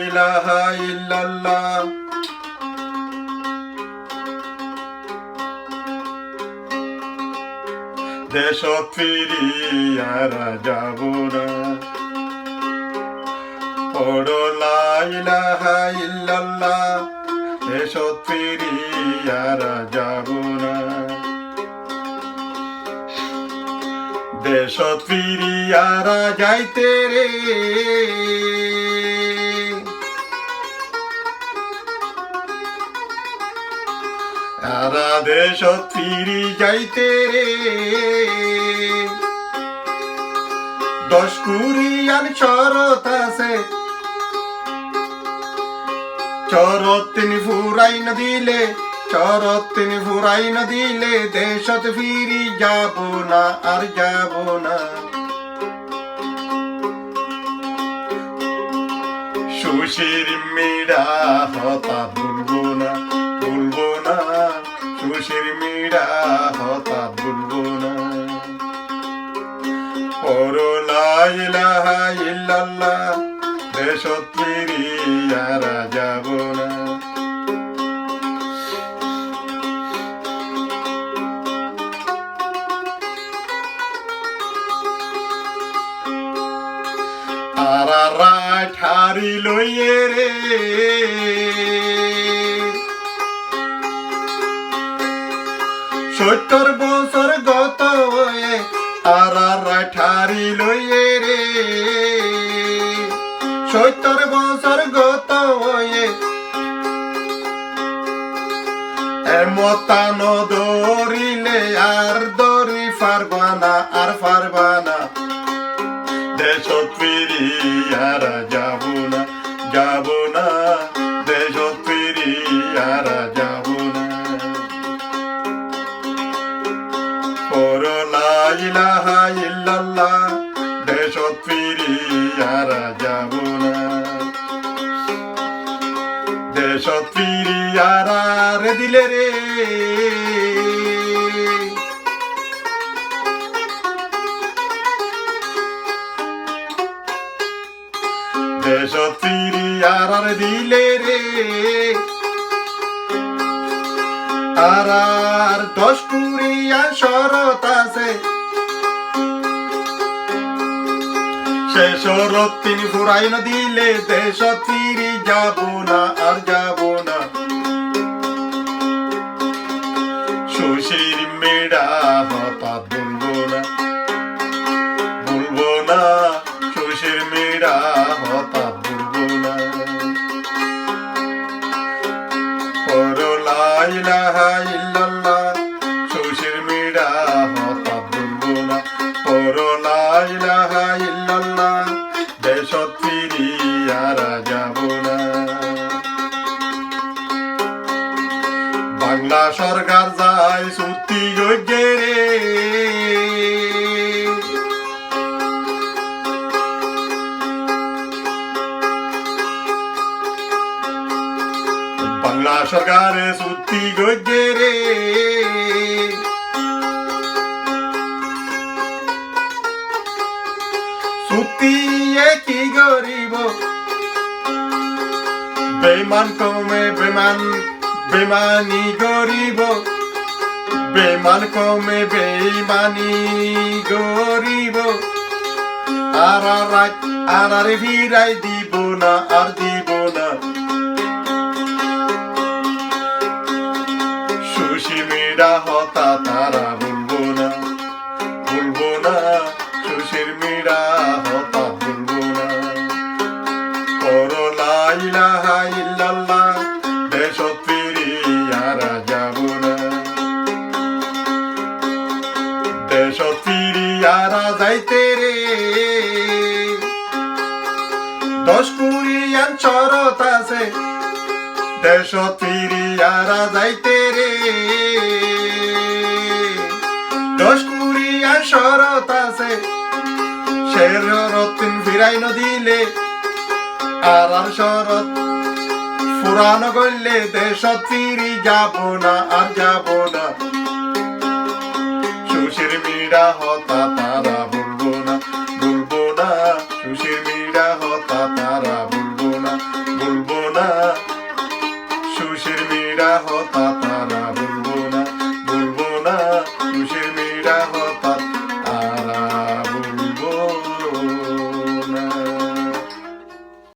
ইলাহা ইল্লাল্লাহ দেশত ফিরিয়ারা যাব না পড়ো লা ইলাহা ইল্লাল্লাহ দেশত ফিরিয়ারা যাব না দেশত ফিরিয়ারা যাইতে রে আরা দেশত ফিরি যাইতে রে 10 কুড়িয়ান শরত আছে শরত তিনি ফুরাই না দিলে শরত তিনি ফুরাই না দিলে দেশত ফিরি যাব না আর যাব না সুশীর মিড়া হতা ভুলবো না সুশীর মিড়া হতা ভুলবো না পড়ো লা ইলাহা ইল্লাল্লাহ দেশত ফিরিয়ারা যাব না আরা ঠারি লইয়ে রে সত্তর বছর গত হয়ে আরা ঠারি লইয়ে রে 70 বছর গত হয়ে এমতান দরিলে আর দরি ফারবানা আর ফারবানা দেশত ফিরিয়ারা যাব না দেশত ফিরিয়ারা যাব না পড়ো লা ইলাহা ইল্লাল্লাহ দেশত ফিরিয়ারা যাব না দেশত ফিরিয়ারা রে দিলে রে দেশত ফিরিয়ারা রে দিলে রে আর 10 কুড়িয়ান শরত আছে সে শরত তিনি ফুরাই না দিলে দেশত ফিরি যাব না আর যাব না সুশীর মেড়া হতা ভুলবো না সুশীর মেড়া হতা ভুলবো না পড়ো লা ইলাহা ইল্লাল্লাহ সুশীর মেড়া হতা ভুলবো না পড়ো লা ইলাহা ইল্লাল্লাহ দেশত ফিরিয়ারা যাব না বাংলা সরকার যায় সত্যি যোগ্যে রে বাংলা সরকারে সত্যি যোগ্যে রে সুতিয়ে কি গরিব বেমান কমে বেমানি গরিব বেমান কমে বেমানি গরিব আর ফিরাই দিব না আর দিব না সুশী মেডা হতা তারা ভুলবো না সুশীর মেডা হতা ভুলবো না পড়ো লা ইলাহা ইল্লাল্লাহ দেশত ফিরিয়ারা যাব না দেশত ফিরিয়ারা যাইতে রে 10 কুড়িয়ান শরত আছে দেশত ফিরিয়ারা যাইতে রে 10 কুড়িয়ান শরত আছে সে শরত ফিরাই না দিলে আর শরত ফুরানো করলে দেশত ফিরি যাব না আর যাব না সুশীর মিড়া হতা তারা ভুলবো না সুশীর মিড়া হতা তারা ভুলবো না মেয়েরা হতা তারা বলবো না, বলবো না, খুশির মেয়েরা